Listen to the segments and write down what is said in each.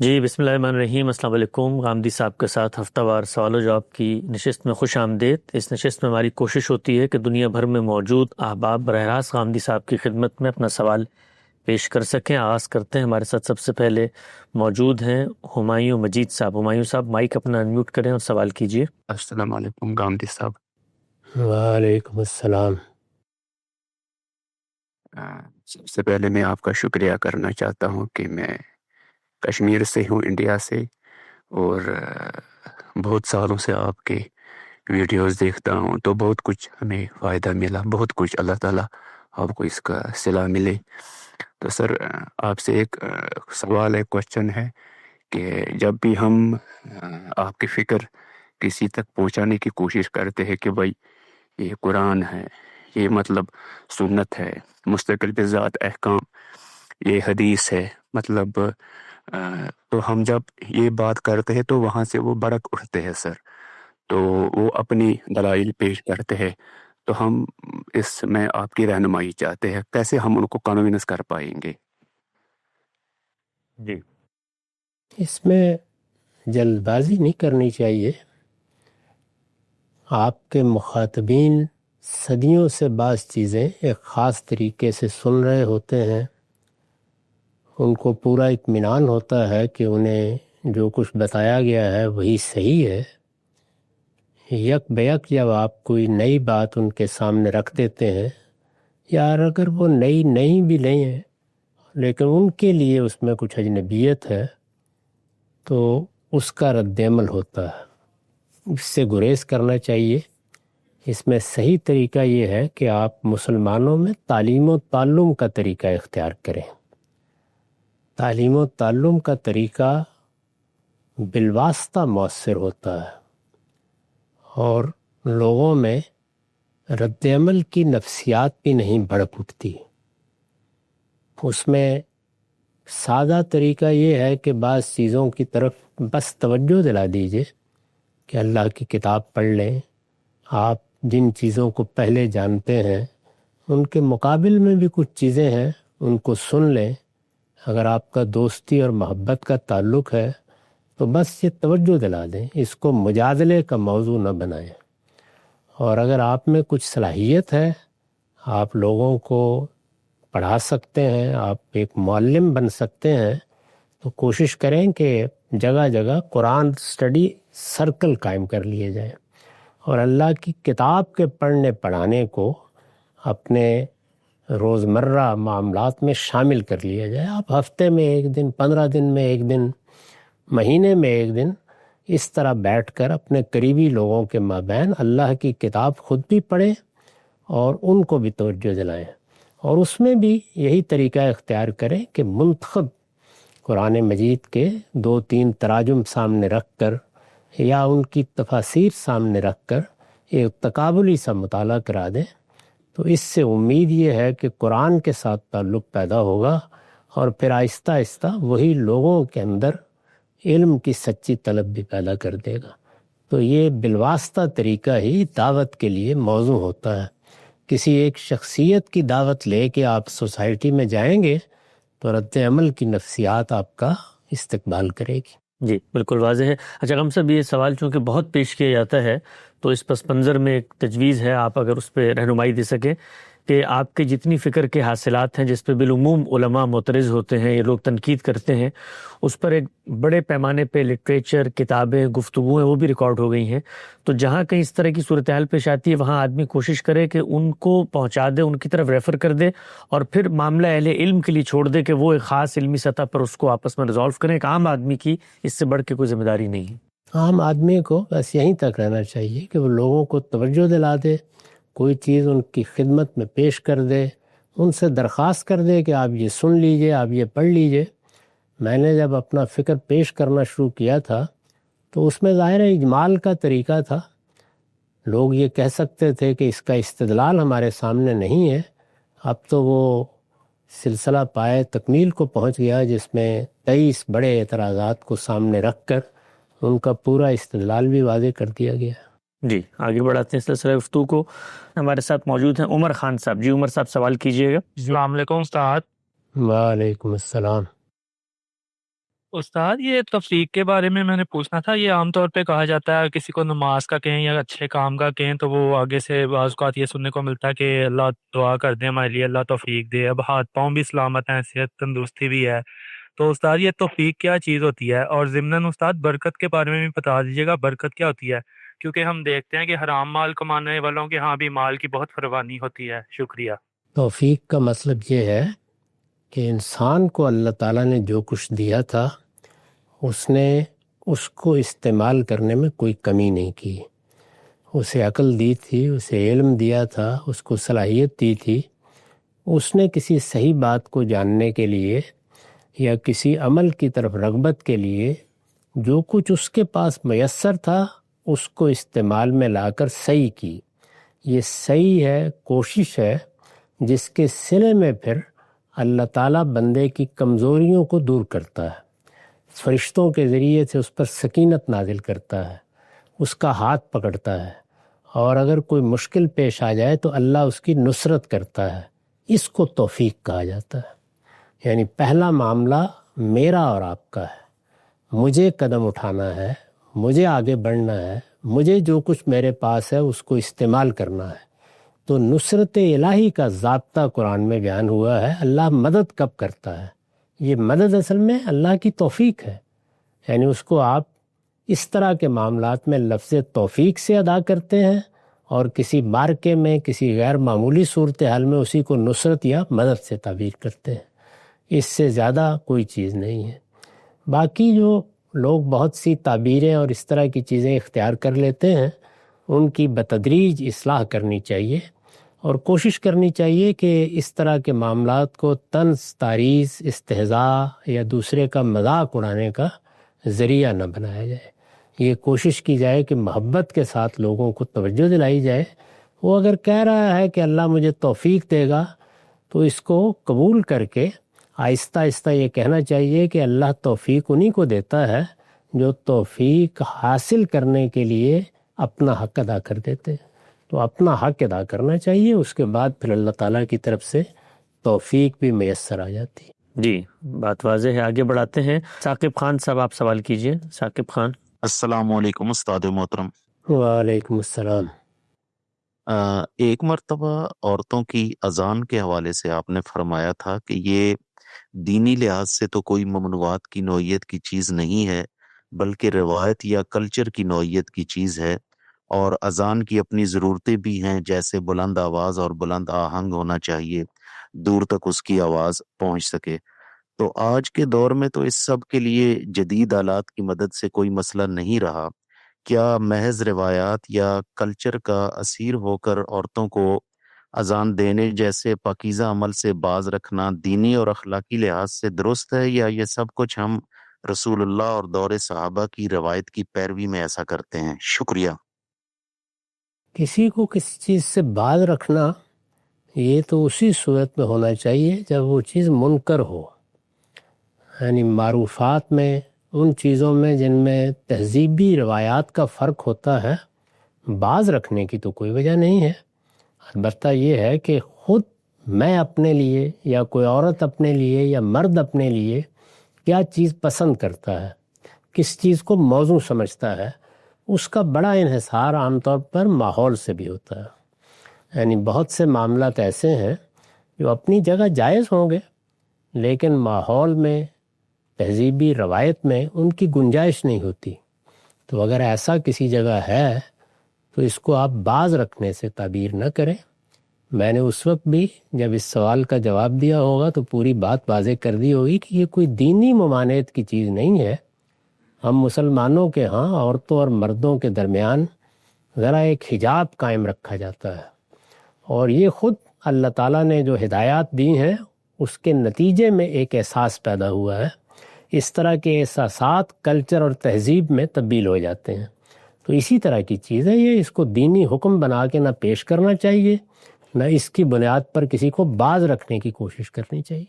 جی بسم اللہ الرحمن الرحیم۔ السلام علیکم۔ غامدی صاحب کے ساتھ ہفتہ وار سوال و جواب کی نشست میں خوش آمدید۔ اس نشست میں ہماری کوشش ہوتی ہے کہ دنیا بھر میں موجود احباب براہ راست غامدی صاحب کی خدمت میں اپنا سوال پیش کر سکیں۔ آغاز کرتے ہیں۔ ہمارے ساتھ سب سے پہلے موجود ہیں ہمایوں مجید صاحب۔ ہمایوں صاحب مائک اپنا انمیوٹ کریں اور سوال کیجیے۔ السلام علیکم غامدی صاحب۔ وعلیکم السلام۔ سب سے پہلے میں آپ کا شکریہ کرنا چاہتا ہوں کہ میں کشمیر سے ہوں، انڈیا سے، اور بہت سالوں سے آپ کے ویڈیوز دیکھتا ہوں، تو بہت کچھ ہمیں فائدہ ملا، بہت کچھ۔ اللہ تعالیٰ آپ کو اس کا صلہ ملے۔ تو سر، آپ سے ایک سوال ہے، کوشچن ہے کہ جب بھی ہم آپ کی فکر کسی تک پہنچانے کی کوشش کرتے ہیں کہ بھائی یہ قرآن ہے، یہ مطلب سنت ہے، مستقل بذات احکام، یہ حدیث ہے، مطلب تو ہم جب یہ بات کرتے ہیں تو وہاں سے وہ برک اٹھتے ہیں سر، تو وہ اپنی دلائل پیش کرتے ہیں، تو ہم اس میں آپ کی رہنمائی چاہتے ہیں، کیسے ہم ان کو کنوینس کر پائیں گے؟ جی اس میں جلد بازی نہیں کرنی چاہیے۔ آپ کے مخاطبین صدیوں سے بعض چیزیں ایک خاص طریقے سے سن رہے ہوتے ہیں، ان کو پورا اطمینان ہوتا ہے کہ انہیں جو کچھ بتایا گیا ہے وہی صحیح ہے۔ یک بیک جب آپ کوئی نئی بات ان کے سامنے رکھ دیتے ہیں، یا اگر وہ نئی نہیں بھی نہیں ہے لیکن ان کے لیے اس میں کچھ اجنبیت ہے، تو اس کا رد عمل ہوتا ہے، اس سے گریز کرنا چاہیے۔ اس میں صحیح طریقہ یہ ہے کہ آپ مسلمانوں میں تعلیم و تعلم کا طریقہ اختیار کریں۔ تعلیم و تعلم کا طریقہ بالواسطہ مؤثر ہوتا ہے اور لوگوں میں رد عمل کی نفسیات بھی نہیں بھڑک اٹھتی۔ اس میں سادہ طریقہ یہ ہے کہ بعض چیزوں کی طرف بس توجہ دلا دیجئے کہ اللہ کی کتاب پڑھ لیں۔ آپ جن چیزوں کو پہلے جانتے ہیں ان کے مقابل میں بھی کچھ چیزیں ہیں، ان کو سن لیں۔ اگر آپ کا دوستی اور محبت کا تعلق ہے تو بس یہ توجہ دلا دیں، اس کو مجادلے کا موضوع نہ بنائیں۔ اور اگر آپ میں کچھ صلاحیت ہے، آپ لوگوں کو پڑھا سکتے ہیں، آپ ایک معلم بن سکتے ہیں، تو کوشش کریں کہ جگہ جگہ قرآن سٹڈی سرکل قائم کر لیے جائیں اور اللہ کی کتاب کے پڑھنے پڑھانے کو اپنے روزمرہ معاملات میں شامل کر لیا جائے۔ آپ ہفتے میں ایک دن، 15 دن میں ایک دن، مہینے میں ایک دن اس طرح بیٹھ کر اپنے قریبی لوگوں کے مابین اللہ کی کتاب خود بھی پڑھیں اور ان کو بھی توجہ دلائیں، اور اس میں بھی یہی طریقہ اختیار کریں کہ منتخب قرآن مجید کے 2-3 تراجم سامنے رکھ کر یا ان کی تفاسیر سامنے رکھ کر ایک تقابلی سا مطالعہ کرا دیں، تو اس سے امید یہ ہے کہ قرآن کے ساتھ تعلق پیدا ہوگا اور پھر آہستہ آہستہ وہی لوگوں کے اندر علم کی سچی طلب بھی پیدا کر دے گا۔ تو یہ بالواسطہ طریقہ ہی دعوت کے لیے موضوع ہوتا ہے۔ کسی ایک شخصیت کی دعوت لے کے آپ سوسائٹی میں جائیں گے تو رد عمل کی نفسیات آپ کا استقبال کرے گی۔ جی بالکل واضح ہے۔ اچھا غم صاحب، یہ سوال چونکہ بہت پیش کیا جاتا ہے تو اس پس منظر میں ایک تجویز ہے، آپ اگر اس پہ رہنمائی دے سکیں کہ آپ کے جتنی فکر کے حاصلات ہیں جس پہ بالعموم علماء معترض ہوتے ہیں، یہ لوگ تنقید کرتے ہیں، اس پر ایک بڑے پیمانے پہ لٹریچر، کتابیں، گفتگویں وہ بھی ریکارڈ ہو گئی ہیں، تو جہاں کہیں اس طرح کی صورتحال پیش آتی ہے وہاں آدمی کوشش کرے کہ ان کو پہنچا دے، ان کی طرف ریفر کر دے، اور پھر معاملہ اہل علم کے لیے چھوڑ دے کہ وہ ایک خاص علمی سطح پر اس کو آپس میں ریزالو کریں۔ ایک عام آدمی کی اس سے بڑھ کے کوئی ذمہ داری نہیں ہے۔ عام آدمی کو بس یہیں تک رہنا چاہیے کہ وہ لوگوں کو توجہ دلا دے، کوئی چیز ان کی خدمت میں پیش کر دے، ان سے درخواست کر دے کہ آپ یہ سن لیجئے، آپ یہ پڑھ لیجئے۔ میں نے جب اپنا فکر پیش کرنا شروع کیا تھا تو اس میں ظاہر اجمال کا طریقہ تھا۔ لوگ یہ کہہ سکتے تھے کہ اس کا استدلال ہمارے سامنے نہیں ہے۔ اب تو وہ سلسلہ پائے تکمیل کو پہنچ گیا جس میں 23 بڑے اعتراضات کو سامنے رکھ کر ان کا پورا استدلال بھی واضح کر دیا گیا۔ جی آگے بڑھاتے ہیں سلسلہ گفتگو کو۔ ہمارے ساتھ موجود ہیں عمر خان صاحب۔ جی عمر صاحب سوال کیجیے گا۔ السلام علیکم استاد۔ وعلیکم السلام۔ استاد یہ تفریق کے بارے میں نے پوچھنا تھا. یہ عام طور پہ کہا جاتا ہے کسی کو نماز کا کہیں یا اچھے کام کا کہیں تو وہ آگے سے بعض اوقات یہ سننے کو ملتا ہے کہ اللہ دعا کر دے ہمارے لیے، اللہ توفیق دے. اب ہاتھ پاؤں بھی سلامت ہیں، صحت تندرستی بھی ہے، تو استاد یہ توفیق کیا چیز ہوتی ہے؟ اور ضمناً استاد برکت کے بارے میں بھی بتا دیجیے گا، برکت کیا ہوتی ہے؟ کیونکہ ہم دیکھتے ہیں کہ حرام مال کمانے والوں کے ہاں بھی مال کی بہت فراوانی ہوتی ہے. شکریہ. توفیق کا مطلب یہ ہے کہ انسان کو اللہ تعالیٰ نے جو کچھ دیا تھا اس نے اس کو استعمال کرنے میں کوئی کمی نہیں کی. اسے عقل دی تھی، اسے علم دیا تھا، اس کو صلاحیت دی تھی. اس نے کسی صحیح بات کو جاننے کے لیے یا کسی عمل کی طرف رغبت کے لیے جو کچھ اس کے پاس میسر تھا اس کو استعمال میں لا کر صحیح کی. یہ صحیح ہے، کوشش ہے، جس کے صلے میں پھر اللہ تعالیٰ بندے کی کمزوریوں کو دور کرتا ہے، فرشتوں کے ذریعے سے اس پر سکینت نازل کرتا ہے، اس کا ہاتھ پکڑتا ہے، اور اگر کوئی مشکل پیش آ جائے تو اللہ اس کی نصرت کرتا ہے. اس کو توفیق کہا جاتا ہے. یعنی پہلا معاملہ میرا اور آپ کا ہے، مجھے قدم اٹھانا ہے، مجھے آگے بڑھنا ہے، مجھے جو کچھ میرے پاس ہے اس کو استعمال کرنا ہے. تو نصرت الہی کا ضابطہ قرآن میں بیان ہوا ہے. اللہ مدد کب کرتا ہے؟ یہ مدد اصل میں اللہ کی توفیق ہے. یعنی اس کو آپ اس طرح کے معاملات میں لفظ توفیق سے ادا کرتے ہیں، اور کسی مارکے میں کسی غیر معمولی صورتحال میں اسی کو نصرت یا مدد سے تعبیر کرتے ہیں. اس سے زیادہ کوئی چیز نہیں ہے. باقی جو لوگ بہت سی تعبیریں اور اس طرح کی چیزیں اختیار کر لیتے ہیں ان کی بتدریج اصلاح کرنی چاہیے، اور کوشش کرنی چاہیے کہ اس طرح کے معاملات کو طنز، تعریض، استہزاء یا دوسرے کا مذاق اڑانے کا ذریعہ نہ بنایا جائے. یہ کوشش کی جائے کہ محبت کے ساتھ لوگوں کو توجہ دلائی جائے. وہ اگر کہہ رہا ہے کہ اللہ مجھے توفیق دے گا تو اس کو قبول کر کے آہستہ آہستہ یہ کہنا چاہیے کہ اللہ توفیق انہی کو دیتا ہے جو توفیق حاصل کرنے کے لیے اپنا حق ادا کر دیتے. تو اپنا حق ادا کرنا چاہیے، اس کے بعد پھر اللہ تعالیٰ کی طرف سے توفیق بھی میسر آ جاتی. جی بات واضح ہے. آگے بڑھاتے ہیں. ثاقب خان صاحب آپ سوال کیجئے. ثاقب خان. السلام علیکم استاد محترم. وعلیکم السلام. ایک مرتبہ عورتوں کی اذان کے حوالے سے آپ نے فرمایا تھا کہ یہ دینی لحاظ سے تو کوئی ممنوعات کی نوعیت کی چیز نہیں ہے، بلکہ روایت یا کلچر کی نوعیت کی چیز ہے، اور اذان کی اپنی ضرورتیں بھی ہیں، جیسے بلند آواز اور بلند آہنگ ہونا چاہیے، دور تک اس کی آواز پہنچ سکے. تو آج کے دور میں تو اس سب کے لیے جدید آلات کی مدد سے کوئی مسئلہ نہیں رہا. کیا محض روایات یا کلچر کا اسیر ہو کر عورتوں کو اذان دینے جیسے پاکیزہ عمل سے باز رکھنا دینی اور اخلاقی لحاظ سے درست ہے، یا یہ سب کچھ ہم رسول اللہ اور دور صحابہ کی روایت کی پیروی میں ایسا کرتے ہیں؟ شکریہ. کسی کو کسی چیز سے باز رکھنا یہ تو اسی صورت میں ہونا چاہیے جب وہ چیز منکر ہو. یعنی معروفات میں، ان چیزوں میں جن میں تہذیبی روایات کا فرق ہوتا ہے، باز رکھنے کی تو کوئی وجہ نہیں ہے. البتہ یہ ہے کہ خود میں اپنے لیے یا کوئی عورت اپنے لیے یا مرد اپنے لیے کیا چیز پسند کرتا ہے، کس چیز کو موضوع سمجھتا ہے، اس کا بڑا انحصار عام طور پر ماحول سے بھی ہوتا ہے. یعنی بہت سے معاملات ایسے ہیں جو اپنی جگہ جائز ہوں گے، لیکن ماحول میں، تہذیبی روایت میں ان کی گنجائش نہیں ہوتی. تو اگر ایسا کسی جگہ ہے تو اس کو آپ باز رکھنے سے تعبیر نہ کریں. میں نے اس وقت بھی جب اس سوال کا جواب دیا ہوگا تو پوری بات واضح کر دی ہوگی کہ یہ کوئی دینی ممانعت کی چیز نہیں ہے. ہم مسلمانوں کے ہاں عورتوں اور مردوں کے درمیان ذرا ایک حجاب قائم رکھا جاتا ہے، اور یہ خود اللہ تعالیٰ نے جو ہدایات دی ہیں اس کے نتیجے میں ایک احساس پیدا ہوا ہے. اس طرح کے احساسات کلچر اور تہذیب میں تبدیل ہو جاتے ہیں. تو اسی طرح کی چیز ہے یہ. اس کو دینی حکم بنا کے نہ پیش کرنا چاہیے، نہ اس کی بنیاد پر کسی کو باز رکھنے کی کوشش کرنی چاہیے.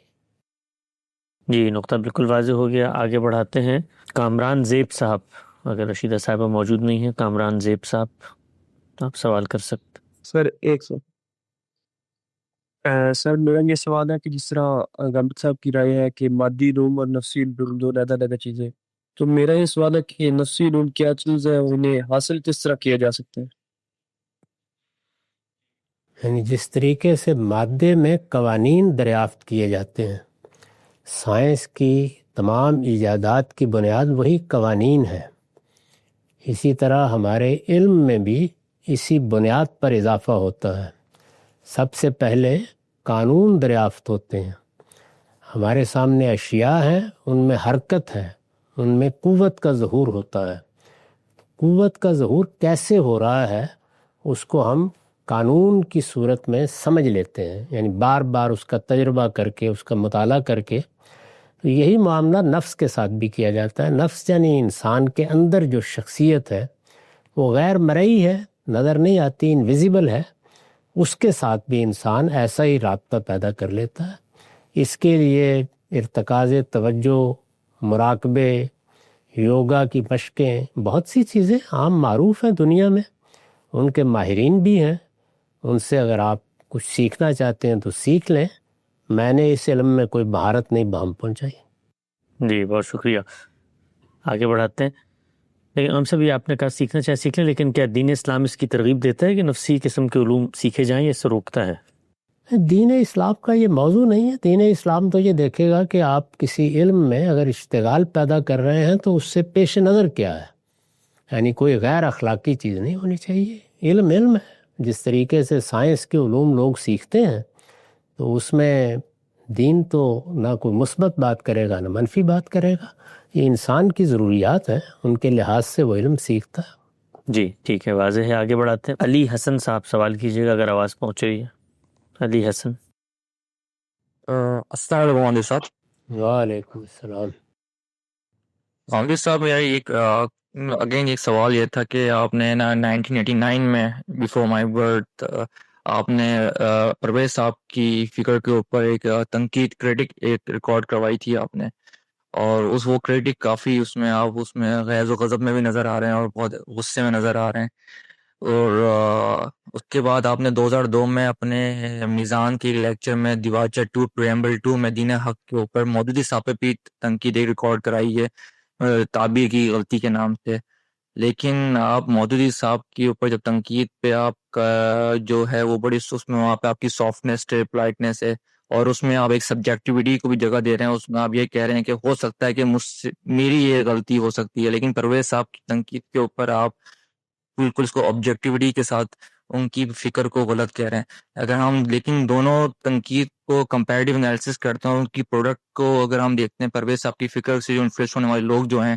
جی نقطہ بالکل واضح ہو گیا. آگے بڑھاتے ہیں. کامران زیب صاحب، اگر رشیدہ صاحبہ موجود نہیں ہیں، کامران زیب صاحب آپ سوال کر سکتے. سر ایک سو سر میرا یہ سوال ہے کہ جس طرح گامبت صاحب کی رائے ہے کہ مادی علوم اور نفسی علوم دو علیحدہ چیزیں، تو میرا یہ سوال ہے کہ نفسی علوم کیا چیز ہے، انہیں حاصل کس طرح کیا جا سکتا ہے؟ یعنی جس طریقے سے مادے میں قوانین دریافت کیے جاتے ہیں، سائنس کی تمام ایجادات کی بنیاد وہی قوانین ہے، اسی طرح ہمارے علم میں بھی اسی بنیاد پر اضافہ ہوتا ہے۔ سب سے پہلے قانون دریافت ہوتے ہیں، ہمارے سامنے اشیاء ہیں، ان میں حرکت ہے، ان میں قوت کا ظہور ہوتا ہے۔ قوت کا ظہور کیسے ہو رہا ہے اس کو ہم قانون کی صورت میں سمجھ لیتے ہیں، یعنی بار بار اس کا تجربہ کر کے، اس کا مطالعہ کر کے۔ تو یہی معاملہ نفس کے ساتھ بھی کیا جاتا ہے۔ نفس یعنی انسان کے اندر جو شخصیت ہے وہ غیر مرئی ہے، نظر نہیں آتی، انویزیبل ہے، اس کے ساتھ بھی انسان ایسا ہی رابطہ پیدا کر لیتا ہے۔ اس کے لیے ارتکاز توجہ، مراقبے، یوگا کی مشقیں، بہت سی چیزیں عام معروف ہیں دنیا میں، ان کے ماہرین بھی ہیں، ان سے اگر آپ کچھ سیکھنا چاہتے ہیں تو سیکھ لیں۔ میں نے اس علم میں کوئی مہارت نہیں بہم پہنچائی۔ جی بہت شکریہ، آگے بڑھاتے ہیں۔ لیکن ہم سب یہ آپ نے کہا سیکھنا چاہے سیکھ لیں، لیکن کیا دین اسلام اس کی ترغیب دیتا ہے کہ نفسی قسم کے علوم سیکھے جائیں یا اس سے روکتا ہے؟ دین اسلام کا یہ موضوع نہیں ہے۔ دین اسلام تو یہ دیکھے گا کہ آپ کسی علم میں اگر اشتغال پیدا کر رہے ہیں تو اس سے پیش نظر کیا ہے، یعنی کوئی غیر اخلاقی چیز نہیں ہونی چاہیے۔ علم علم ہے، جس طریقے سے سائنس کے علوم لوگ سیکھتے ہیں تو اس میں دین تو نہ کوئی مثبت بات کرے گا نہ منفی بات کرے گا، یہ انسان کی ضروریات ہیں، ان کے لحاظ سے وہ علم سیکھتا ہے۔ جی ٹھیک ہے، واضح ہے، آگے بڑھاتے ہیں۔ علی حسن صاحب سوال کیجیے گا اگر آواز پہنچ رہی ہے۔ علی حسن۔ السلام علیکم عامر صاحب۔ وعلیکم السلام۔ عامر صاحب میرا اگین ایک سوال یہ تھا کہ آپ نے 1989 میں بیفور مائی برتھ آپ نے پرویز صاحب کی فکر کے اوپر ایک تنقید کریٹک ایک ریکارڈ کروائی تھی آپ نے، اور وہ کریٹک کافی آپ اس میں غیظ و غضب میں بھی نظر آ رہے ہیں اور بہت غصے میں نظر آ رہے ہیں، اور اس کے بعد آپ نے 2002 میں اپنے میزان کے لیکچر میں دیواچر 2 پریمبل 2 میں دین حق کے اوپر مودودی صاحب پہ بھی تنقید ریکارڈ کرائی ہے تعبیر کی غلطی کے نام سے۔ لیکن آپ مودودی صاحب کے اوپر جب تنقید پہ آپ کا جو ہے وہ بڑی اس میں وہاں پہ آپ کی سافٹنیس پولائٹنیس ہے، اور اس میں آپ ایک سبجیکٹیوٹی کو بھی جگہ دے رہے ہیں، اس میں آپ یہ کہہ رہے ہیں کہ ہو سکتا ہے کہ میری یہ غلطی ہو سکتی ہے، لیکن پرویز صاحب کی تنقید کے اوپر آپ بالکل اس کو آبجیکٹیوٹی کے ساتھ ان کی فکر کو غلط کہہ رہے ہیں۔ اگر ہم لیکن دونوں تنقید کو کمپیریٹیو انالیسس کرتے ہیں، ان کی پروڈکٹ کو اگر ہم دیکھتے ہیں، پرویز صاحب کی فکر سے جو انفلوئنس ہونے والے لوگ جو ہیں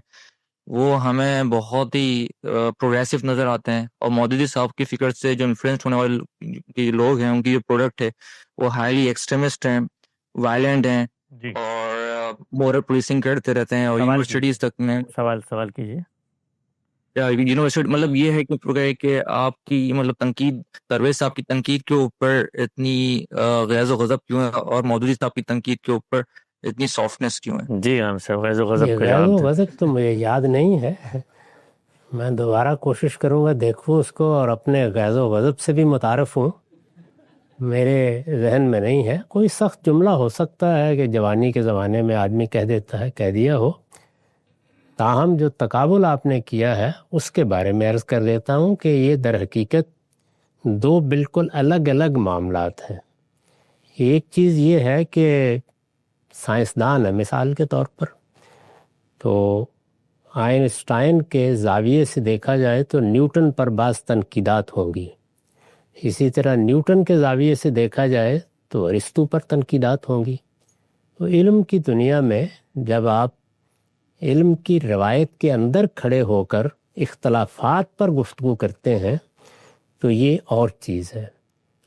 وہ ہمیں بہت ہی پروگریسو نظر آتے ہیں، اور مودودی صاحب کی فکر سے جو انفلوئنس ہونے والے لوگ ہیں ان کی جو پروڈکٹ ہے وہ ہائیلی ایکسٹریمسٹ ہیں، وائلنٹ ہیں، جی اور مورل پولیسنگ کرتے رہتے ہیں، اور یونیورسٹیز تک میں سوال کیجیے۔ یونیورسٹی مطلب یہ ہے کہ آپ کی مطلب تنقید پرویز صاحب کی تنقید کے اوپر اتنی غیظ و غضب کیوں ہے، اور مودودی صاحب کی تنقید کے اوپر اتنی سافٹنیس کیوں ہے؟ جی ہم سے غیظ و غضب یہ کا غیظ و جواب دیں۔ غضب تو مجھے یاد نہیں ہے، میں دوبارہ کوشش کروں گا دیکھوں اس کو اور اپنے غیظ و غضب سے بھی متعارف ہوں۔ میرے ذہن میں نہیں ہے، کوئی سخت جملہ ہو سکتا ہے کہ جوانی کے زمانے میں آدمی کہہ دیتا ہے، کہہ دیا ہو، تاہم جو تقابل آپ نے کیا ہے اس کے بارے میں عرض کر دیتا ہوں کہ یہ در حقیقت دو بالکل الگ الگ معاملات ہیں۔ ایک چیز یہ ہے کہ سائنسدان ہے مثال کے طور پر، تو آئنسٹائن کے زاویے سے دیکھا جائے تو نیوٹن پر بعض تنقیدات ہوں گی، اسی طرح نیوٹن کے زاویے سے دیکھا جائے تو ارسطو پر تنقیدات ہوں گی۔ تو علم کی دنیا میں جب آپ علم کی روایت کے اندر کھڑے ہو کر اختلافات پر گفتگو کرتے ہیں تو یہ اور چیز ہے۔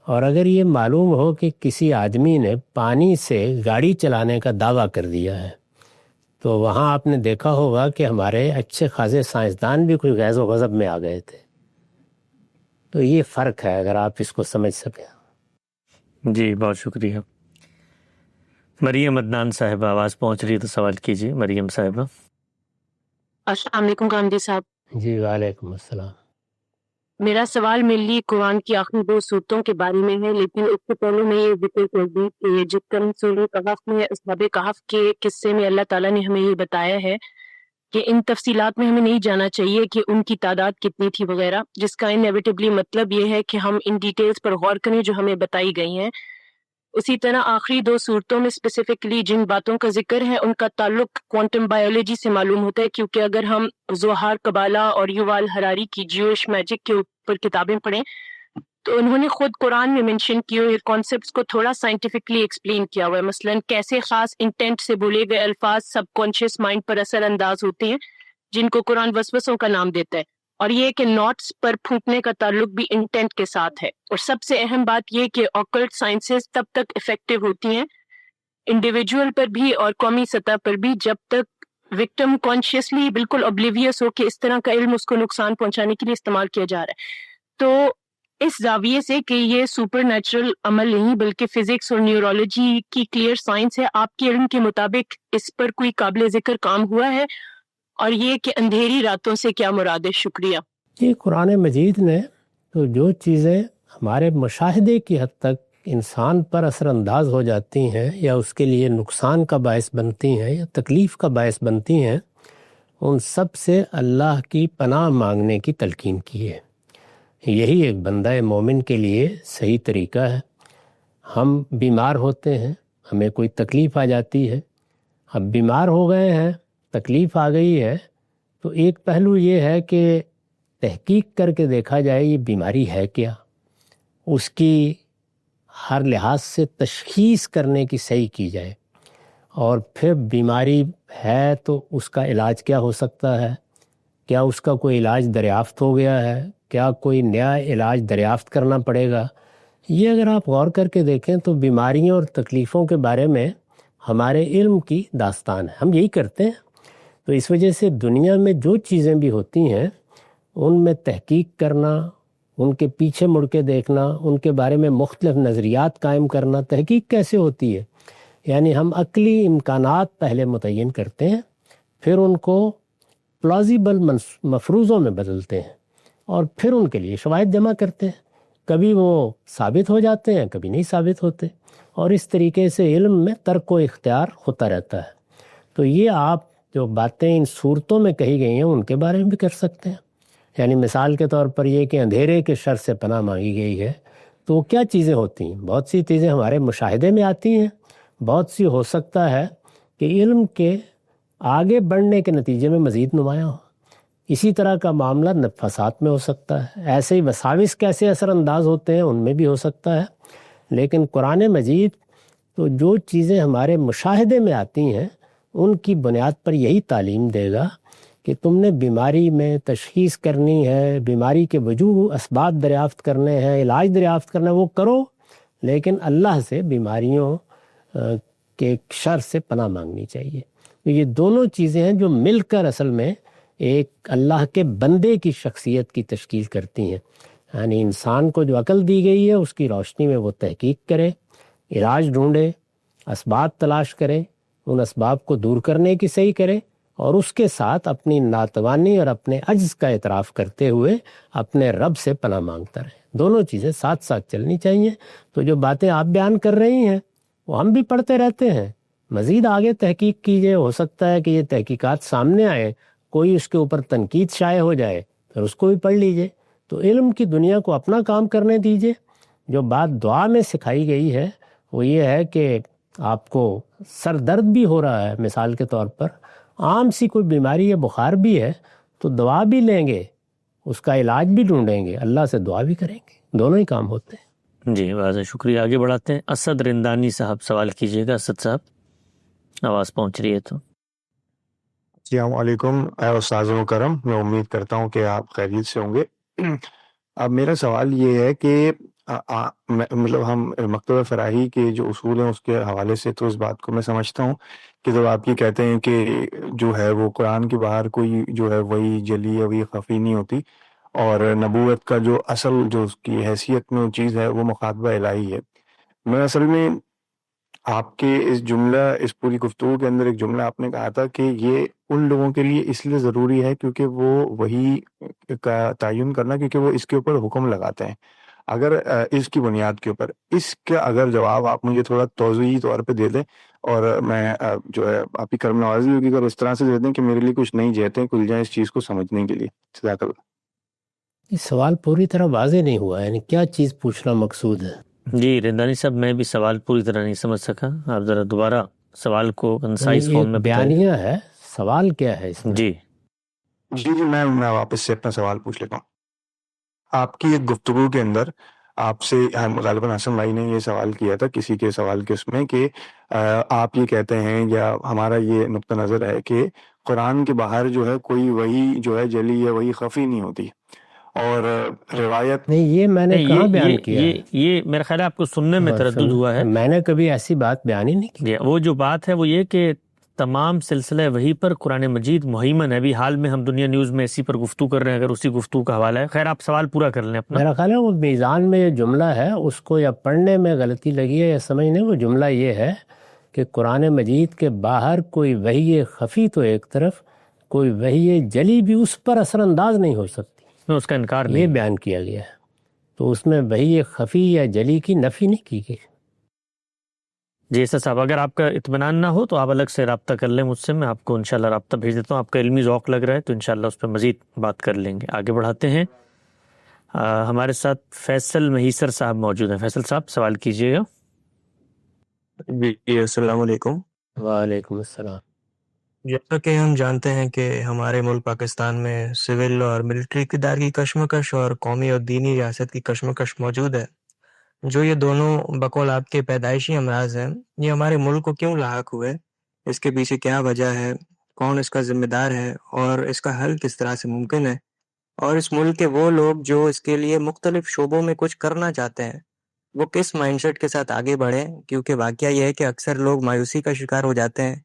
اور اگر یہ معلوم ہو کہ کسی آدمی نے پانی سے گاڑی چلانے کا دعویٰ کر دیا ہے تو وہاں آپ نے دیکھا ہوگا کہ ہمارے اچھے خاصے سائنسدان بھی کوئی غیظ و غضب میں آ گئے تھے۔ تو یہ فرق ہے اگر آپ اس کو سمجھ سکیں۔ جی بہت شکریہ۔ مریم عدنان صاحبہ آواز پہنچ رہی ہے تو سوال کیجیے مریم صاحبہ۔ السلام علیکم کامدی صاحب۔ جی وعلیکم السلام۔ میرا سوال مینلی قرآن کی آخری 2 صورتوں کے بارے میں ہے، لیکن اس سے پہلے میں یہ ذکر کر دوں کہ جتن سورہ کہف میں اصحاب کہف کے قصے میں اللہ تعالیٰ نے ہمیں یہ بتایا ہے کہ ان تفصیلات میں ہمیں نہیں جانا چاہیے کہ ان کی تعداد کتنی تھی وغیرہ، جس کا انیویٹبلی مطلب یہ ہے کہ ہم ان ڈیٹیلز پر غور کریں جو ہمیں بتائی گئی ہیں۔ اسی طرح آخری 2 صورتوں میں اسپیسیفکلی جن باتوں کا ذکر ہے ان کا تعلق کوانٹم بایولوجی سے معلوم ہوتا ہے، کیونکہ اگر ہم زوہار کبالا اور یووال ہراری کی جیوش میجک کے اوپر کتابیں پڑھیں تو انہوں نے خود قرآن میں منشن کیے ہوئے کانسیپٹس کو تھوڑا سائنٹیفکلی ایکسپلین کیا ہوا ہے، مثلا کیسے خاص انٹینٹ سے بولے گئے الفاظ سب کانشیس مائنڈ پر اثر انداز ہوتے ہیں، جن کو قرآن وسوسوں کا نام دیتا ہے، اور یہ کہ نوٹس پر پھونکنے کا تعلق بھی انٹینٹ کے ساتھ ہے۔ اور سب سے اہم بات یہ کہ آکلٹ سائنسز تب تک افیکٹو ہوتی ہیں انڈیویجول پر بھی اور قومی سطح پر بھی جب تک وکٹم کانشیسلی بالکل اوبلیویس ہو کہ اس طرح کا علم اس کو نقصان پہنچانے کے لیے استعمال کیا جا رہا ہے۔ تو اس زاویے سے کہ یہ سپر نیچرل عمل نہیں بلکہ فزکس اور نیورولوجی کی کلیئر سائنس ہے، آپ کے علم کے مطابق اس پر کوئی قابل ذکر کام ہوا ہے؟ اور یہ کہ اندھیری راتوں سے کیا مراد ہے؟ شکریہ۔ یہ قرآن مجید نے تو جو چیزیں ہمارے مشاہدے کی حد تک انسان پر اثر انداز ہو جاتی ہیں یا اس کے لیے نقصان کا باعث بنتی ہیں یا تکلیف کا باعث بنتی ہیں، ان سب سے اللہ کی پناہ مانگنے کی تلقین کی ہے۔ یہی ایک بندہ مومن کے لیے صحیح طریقہ ہے۔ ہم بیمار ہوتے ہیں، ہمیں کوئی تکلیف آ جاتی ہے، اب بیمار ہو گئے ہیں، تکلیف آ گئی ہے، تو ایک پہلو یہ ہے کہ تحقیق کر کے دیکھا جائے یہ بیماری ہے کیا، اس کی ہر لحاظ سے تشخیص کرنے کی صحیح کی جائے، اور پھر بیماری ہے تو اس کا علاج کیا ہو سکتا ہے، کیا اس کا کوئی علاج دریافت ہو گیا ہے، کیا کوئی نیا علاج دریافت کرنا پڑے گا۔ یہ اگر آپ غور کر کے دیکھیں تو بیماریوں اور تکلیفوں کے بارے میں ہمارے علم کی داستان ہے، ہم یہی کرتے ہیں۔ تو اس وجہ سے دنیا میں جو چیزیں بھی ہوتی ہیں ان میں تحقیق کرنا، ان کے پیچھے مڑ کے دیکھنا، ان کے بارے میں مختلف نظریات قائم کرنا۔ تحقیق کیسے ہوتی ہے؟ یعنی ہم عقلی امکانات پہلے متعین کرتے ہیں، پھر ان کو پلازیبل مفروضوں میں بدلتے ہیں، اور پھر ان کے لیے شواہد جمع کرتے ہیں۔ کبھی وہ ثابت ہو جاتے ہیں، کبھی نہیں ثابت ہوتے، اور اس طریقے سے علم میں ترک و اختیار ہوتا رہتا ہے۔ تو یہ آپ جو باتیں ان صورتوں میں کہی گئی ہیں ان کے بارے میں بھی کر سکتے ہیں۔ یعنی مثال کے طور پر یہ کہ اندھیرے کے شر سے پناہ مانگی گئی ہے، تو وہ کیا چیزیں ہوتی ہیں؟ بہت سی چیزیں ہمارے مشاہدے میں آتی ہیں، بہت سی ہو سکتا ہے کہ علم کے آگے بڑھنے کے نتیجے میں مزید نمایاں ہو۔ اسی طرح کا معاملہ نفسات میں ہو سکتا ہے، ایسے ہی وساوس کیسے اثر انداز ہوتے ہیں ان میں بھی ہو سکتا ہے۔ لیکن قرآن مجید تو جو چیزیں ہمارے مشاہدے میں آتی ہیں ان کی بنیاد پر یہی تعلیم دے گا کہ تم نے بیماری میں تشخیص کرنی ہے، بیماری کے وجوہ اسباب دریافت کرنے ہیں، علاج دریافت کرنا ہے، وہ کرو، لیکن اللہ سے بیماریوں کے شر سے پناہ مانگنی چاہیے۔ تو یہ دونوں چیزیں ہیں جو مل کر اصل میں ایک اللہ کے بندے کی شخصیت کی تشکیل کرتی ہیں۔ یعنی انسان کو جو عقل دی گئی ہے اس کی روشنی میں وہ تحقیق کرے، علاج ڈھونڈے، اسباب تلاش کرے، ان اسباب کو دور کرنے کی صحیح کرے، اور اس کے ساتھ اپنی ناتوانی اور اپنے عجز کا اعتراف کرتے ہوئے اپنے رب سے پناہ مانگتا رہے۔ دونوں چیزیں ساتھ ساتھ چلنی چاہیے۔ تو جو باتیں آپ بیان کر رہی ہیں وہ ہم بھی پڑھتے رہتے ہیں، مزید آگے تحقیق کیجئے، ہو سکتا ہے کہ یہ تحقیقات سامنے آئے، کوئی اس کے اوپر تنقید شائع ہو جائے، پھر اس کو بھی پڑھ لیجئے۔ تو علم کی دنیا کو اپنا کام کرنے دیجئے۔ جو بات دعا میں سکھائی گئی ہے وہ یہ ہے کہ آپ کو سر درد بھی ہو رہا ہے، مثال کے طور پر عام سی کوئی بیماری یا بخار بھی ہے، تو دوا بھی لیں گے، اس کا علاج بھی ڈھونڈیں گے، اللہ سے دعا بھی کریں گے، دونوں ہی کام ہوتے ہیں۔ جی واضح، شکریہ۔ آگے بڑھاتے ہیں، اسد رندانی صاحب سوال کیجیے گا۔ اسد صاحب آواز پہنچ رہی ہے تو؟ السلام علیکم استاذ مکرم، میں امید کرتا ہوں کہ آپ خیریت سے ہوں گے۔ اب میرا سوال یہ ہے کہ مطلب ہم مکتبہ فراہی کے جو اصول ہیں اس کے حوالے سے تو اس بات کو میں سمجھتا ہوں کہ جب آپ یہ کہتے ہیں کہ جو ہے وہ قرآن کے باہر کوئی جو ہے وہی جلی یا وہی خفی نہیں ہوتی، اور نبوت کا جو اصل جو اس کی حیثیت میں چیز ہے وہ مخاطبہ الہی ہے۔ میں اصل میں آپ کے اس پوری گفتگو کے اندر ایک جملہ آپ نے کہا تھا کہ یہ ان لوگوں کے لیے اس لیے ضروری ہے کیونکہ وہ وہی کا تعین کرنا، کیونکہ وہ اس کے اوپر حکم لگاتے ہیں. اگر اس کی بنیاد کے اوپر اس کا اگر جواب آپ مجھے تھوڑا توضیحی طور پہ دے دیں، اور میں جو ہے آپ کی کرم نوازی ہوگی اگر اس طرح سے دے دیں کہ میرے لیے کچھ نئی جہتیں کھل جائیں اس چیز کو سمجھنے کے لیے. جزاک اللہ. یہ سوال پوری طرح واضح نہیں ہوا، یعنی کیا چیز پوچھنا مقصود ہے؟ جی رندانی صاحب، میں بھی سوال پوری طرح نہیں سمجھ سکا، آپ ذرا دوبارہ سوال کو کنسائز فارم میں بتائیں. بیانیہ ہے، سوال کیا ہے اس میں؟ جی جی میں واپس سے اپنا سوال پوچھ لیتا ہوں. آپ کی ایک گفتگو کے اندر آپ سے غالباً حسن بھائی نے یہ سوال کیا تھا کسی کے سوال کے اس میں کہ آپ یہ کہتے ہیں یا ہمارا یہ نقطہ نظر ہے کہ قرآن کے باہر جو ہے کوئی وہی جو ہے جلی یا وہی خفی نہیں ہوتی، اور روایت نہیں، یہ میں نے کہاں بیان کیا ہے؟ یہ میرا خیال ہے آپ کو سننے میں تردد ہوا ہے. میں نے کبھی ایسی بات بیان ہی نہیں کی. وہ جو بات ہے وہ یہ کہ تمام سلسلہ وحی پر قرآن مجید مہیمن ہے. ابھی حال میں ہم دنیا نیوز میں اسی پر گفتگو کر رہے ہیں، اگر اسی گفتگو کا حوالہ ہے. خیر آپ سوال پورا کر لیں اپنا. میرا خیال ہے وہ میزان میں یہ جملہ ہے، اس کو یا پڑھنے میں غلطی لگی ہے یا سمجھنے. وہ جملہ یہ ہے کہ قرآن مجید کے باہر کوئی وحی خفی تو ایک طرف، کوئی وحی جلی بھی اس پر اثر انداز نہیں ہو سکتی، اس کا انکار یہ نہیں. بیان کیا گیا ہے. تو اس میں وحی خفی یا جلی کی نفی نہیں کی گئی. جی ایسا صاحب، اگر آپ کا اطمینان نہ ہو تو آپ الگ سے رابطہ کر لیں مجھ سے، میں آپ کو انشاءاللہ رابطہ بھیج دیتا ہوں. آپ کا علمی ذوق لگ رہا ہے تو انشاءاللہ اس پہ مزید بات کر لیں گے. آگے بڑھاتے ہیں. ہمارے ساتھ فیصل مہیسر صاحب موجود ہیں. فیصل صاحب سوال کیجیے گا. جی السلام علیکم. وعلیکم السلام. جیسا کہ ہم جانتے ہیں کہ ہمارے ملک پاکستان میں سول اور ملٹری اقتدار کی کشمکش اور قومی اور دینی ریاست کی کشمکش موجود ہے. جو یہ دونوں بقول آپ کے پیدائشی امراض ہیں، یہ ہمارے ملک کو کیوں لاحق ہوئے؟ اس کے پیچھے کیا وجہ ہے؟ کون اس کا ذمہ دار ہے؟ اور اس کا حل کس طرح سے ممکن ہے؟ اور اس ملک کے وہ لوگ جو اس کے لیے مختلف شعبوں میں کچھ کرنا چاہتے ہیں، وہ کس مائنڈ سیٹ کے ساتھ آگے بڑھیں؟ کیونکہ واقعہ یہ ہے کہ اکثر لوگ مایوسی کا شکار ہو جاتے ہیں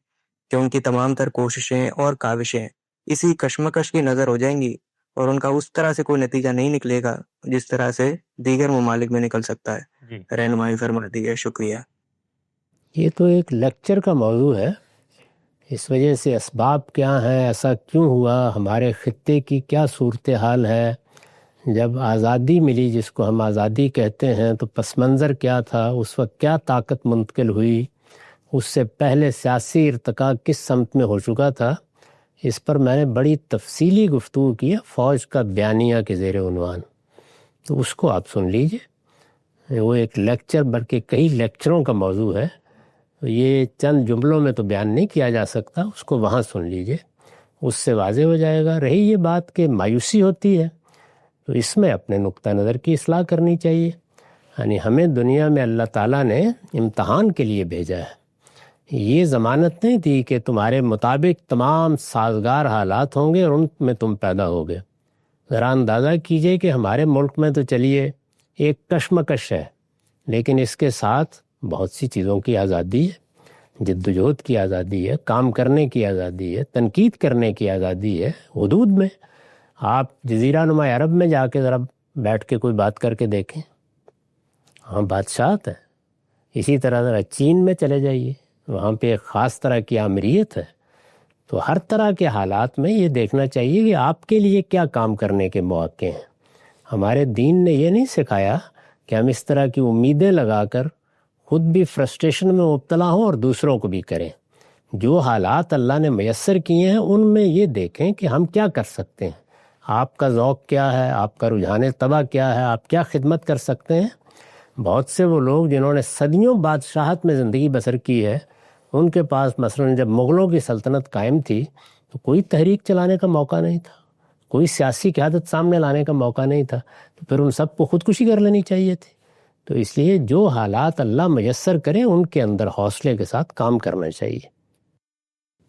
کہ ان کی تمام تر کوششیں اور کاوشیں اسی کشمکش کی نظر ہو جائیں گی اور ان کا اس طرح سے کوئی نتیجہ نہیں نکلے گا جس طرح سے دیگر ممالک میں نکل سکتا ہے. رہنمائی فرما دیجیے. شکریہ. یہ تو ایک لیکچر کا موضوع ہے. اس وجہ سے اسباب کیا ہیں، ایسا کیوں ہوا، ہمارے خطے کی کیا صورتحال ہے، جب آزادی ملی جس کو ہم آزادی کہتے ہیں تو پس منظر کیا تھا، اس وقت کیا طاقت منتقل ہوئی، اس سے پہلے سیاسی ارتقاء کس سمت میں ہو چکا تھا. اس پر میں نے بڑی تفصیلی گفتگو کی ہے فوج کا بیانیہ کے زیر عنوان، تو اس کو آپ سن لیجئے. وہ ایک لیکچر بلکہ کئی لیکچروں کا موضوع ہے، یہ چند جملوں میں تو بیان نہیں کیا جا سکتا، اس کو وہاں سن لیجئے، اس سے واضح ہو جائے گا. رہی یہ بات کہ مایوسی ہوتی ہے تو اس میں اپنے نقطہ نظر کی اصلاح کرنی چاہیے. یعنی ہمیں دنیا میں اللہ تعالیٰ نے امتحان کے لیے بھیجا ہے. یہ ضمانت نہیں تھی کہ تمہارے مطابق تمام سازگار حالات ہوں گے اور ان میں تم پیدا ہوگے. ذرا اندازہ کیجئے کہ ہمارے ملک میں تو چلیے ایک کشمکش ہے، لیکن اس کے ساتھ بہت سی چیزوں کی آزادی ہے، جدوجہد کی آزادی ہے، کام کرنے کی آزادی ہے، تنقید کرنے کی آزادی ہے حدود میں. آپ جزیرہ نما عرب میں جا کے ذرا بیٹھ کے کوئی بات کر کے دیکھیں، وہاں بادشاہت ہے. اسی طرح ذرا چین میں چلے جائیے، وہاں پہ ایک خاص طرح کی آمریت ہے. تو ہر طرح کے حالات میں یہ دیکھنا چاہیے کہ آپ کے لیے کیا کام کرنے کے مواقع ہیں. ہمارے دین نے یہ نہیں سکھایا کہ ہم اس طرح کی امیدیں لگا کر خود بھی فرسٹریشن میں مبتلا ہوں اور دوسروں کو بھی کریں. جو حالات اللہ نے میسر کیے ہیں ان میں یہ دیکھیں کہ ہم کیا کر سکتے ہیں. آپ کا ذوق کیا ہے، آپ کا رجحان طبع کیا ہے، آپ کیا خدمت کر سکتے ہیں. بہت سے وہ لوگ جنہوں نے صدیوں بادشاہت میں زندگی بسر کی ہے، ان کے پاس مثلا جب مغلوں کی سلطنت قائم تھی تو کوئی تحریک چلانے کا موقع نہیں تھا، کوئی سیاسی قیادت سامنے لانے کا موقع نہیں تھا، تو پھر ان سب کو خودکشی کر لینی چاہیے تھی. تو اس لیے جو حالات اللہ میسر کرے ان کے اندر حوصلے کے ساتھ کام کرنا چاہیے.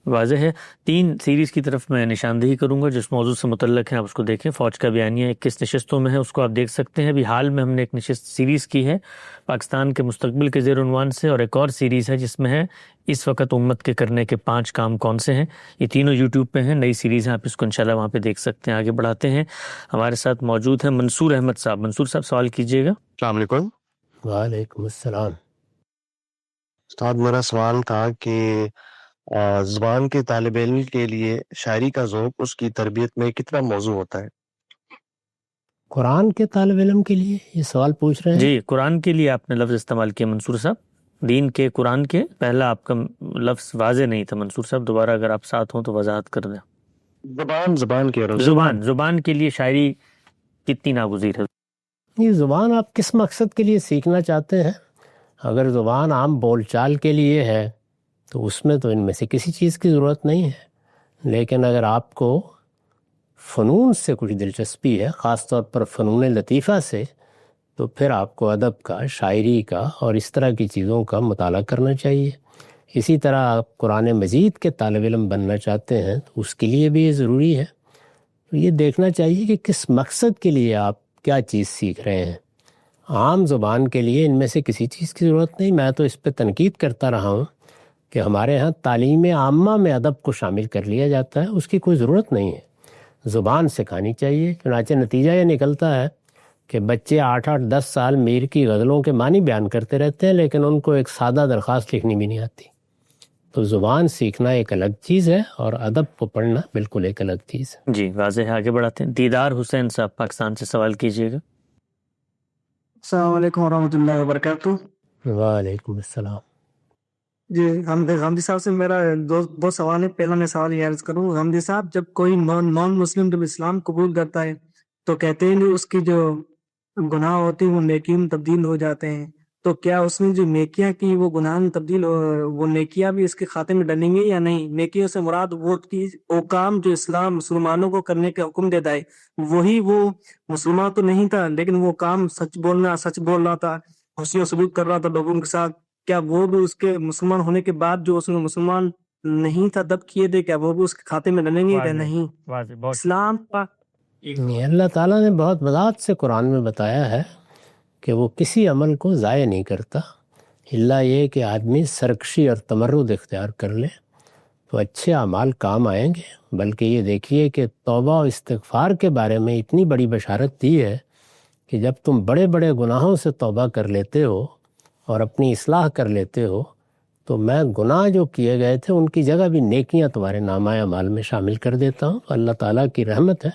واضح ہے. 3 سیریز کی طرف میں نشاندہی کروں گا جس موضوع سے متعلق ہیں، آپ اس کو دیکھیں. فوج کا بیانیہ 21 نشستوں میں ہے، اس کو آپ دیکھ سکتے ہیں. ابھی حال میں ہم نے ایک نشست سیریز کی ہے پاکستان کے مستقبل کے زیر عنوان سے، اور ایک اور سیریز ہے جس میں ہے اس وقت امت کے کرنے کے 5 کام کون سے ہیں. یہ تینوں یوٹیوب پہ ہیں، نئی سیریز ہیں، آپ اس کو انشاءاللہ وہاں پہ دیکھ سکتے ہیں. آگے بڑھاتے ہیں. ہمارے ساتھ موجود ہیں منصور احمد صاحب. منصور صاحب سوال کیجیے گا. السلام علیکم. وعلیکم السلام. استاد میرا سوال تھا کہ زبان کے طالب علم کے لیے شاعری کا ذوق اس کی تربیت میں کتنا موضوع ہوتا ہے؟ قرآن کے طالب علم کے لیے یہ سوال پوچھ رہے ہیں؟ جی قرآن کے لیے آپ نے لفظ استعمال کیا منصور صاحب، دین کے قرآن کے، پہلا آپ کا لفظ واضح نہیں تھا منصور صاحب، دوبارہ اگر آپ ساتھ ہوں تو وضاحت کر دیں۔ زبان کے زبان کے لیے شاعری کتنی ناگزیر ہے؟ یہ زبان آپ کس مقصد کے لیے سیکھنا چاہتے ہیں؟ اگر زبان عام بول چال کے لیے ہے تو اس میں تو ان میں سے کسی چیز کی ضرورت نہیں ہے، لیکن اگر آپ کو فنون سے کچھ دلچسپی ہے، خاص طور پر فنون لطیفہ سے، تو پھر آپ کو ادب کا، شاعری کا اور اس طرح کی چیزوں کا مطالعہ کرنا چاہیے۔ اسی طرح آپ قرآن مجید کے طالب علم بننا چاہتے ہیں تو اس کے لیے بھی یہ ضروری ہے۔ تو یہ دیکھنا چاہیے کہ کس مقصد کے لیے آپ کیا چیز سیکھ رہے ہیں۔ عام زبان کے لیے ان میں سے کسی چیز کی ضرورت نہیں۔ میں تو اس پہ تنقید کرتا رہا ہوں کہ ہمارے ہاں تعلیم عامہ میں ادب کو شامل کر لیا جاتا ہے، اس کی کوئی ضرورت نہیں ہے۔ زبان سکھانی چاہیے، چنانچہ نتیجہ یہ نکلتا ہے کہ بچے 8-10 سال میر کی غزلوں کے معنی بیان کرتے رہتے ہیں، لیکن ان کو ایک سادہ درخواست لکھنی بھی نہیں آتی۔ تو زبان سیکھنا ایک الگ چیز ہے اور ادب کو پڑھنا بالکل ایک الگ چیز ہے۔ جی واضح ہے، آگے بڑھاتے ہیں۔ دیدار حسین صاحب پاکستان سے سوال کیجیے گا۔ السلام علیکم ورحمۃ اللہ وبرکاتہ۔ وعلیکم السلام۔ جی غامدی صاحب سے میرا دو سوال ہے۔ پہلا میں سوال یہ عرض کروں، غامدی صاحب جب کوئی نان مسلم جب اسلام قبول کرتا ہے تو کہتے ہیں کہ اس کی جو گناہ ہوتی ہیں وہ نیکیوں میں تبدیل ہو جاتے ہیں، تو کیا اس نے جو نیکیاں کی وہ گناہ میں تبدیل وہ نیکیاں بھی اس کے کھاتے میں ڈلیں گے یا نہیں؟ نیکیوں سے مراد وہ کام جو اسلام مسلمانوں کو کرنے کا حکم دیتا ہے، وہی وہ مسلمان تو نہیں تھا لیکن وہ کام سچ بول رہا تھا، حسن و سلوک کر رہا تھا لوگوں کے ساتھ، کیا وہ بھی اس کے مسلمان ہونے کے بعد جو اس نے مسلمان نہیں تھا دب کیے تھے، کیا وہ بھی اس کے کھاتے میں ڈلیں گے یا نہیں؟ اسلام کا اللہ تعالیٰ نے بہت وضاحت سے قرآن میں بتایا ہے کہ وہ کسی عمل کو ضائع نہیں کرتا، الا یہ کہ آدمی سرکشی اور تمرد اختیار کر لے تو اچھے اعمال کام آئیں گے۔ بلکہ یہ دیکھیے کہ توبہ و استغفار کے بارے میں اتنی بڑی بشارت دی ہے کہ جب تم بڑے بڑے گناہوں سے توبہ کر لیتے ہو اور اپنی اصلاح کر لیتے ہو تو میں گناہ جو کیے گئے تھے ان کی جگہ بھی نیکیاں تمہارے نامہ اعمال میں شامل کر دیتا ہوں۔ اللہ تعالیٰ کی رحمت ہے،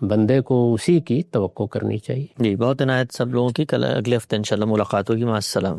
بندے کو اسی کی توقع کرنی چاہیے۔ جی بہت عنایت سب لوگوں کی، کل اگلے ہفتے انشاءاللہ ملاقات ہوگی۔ مع السلام۔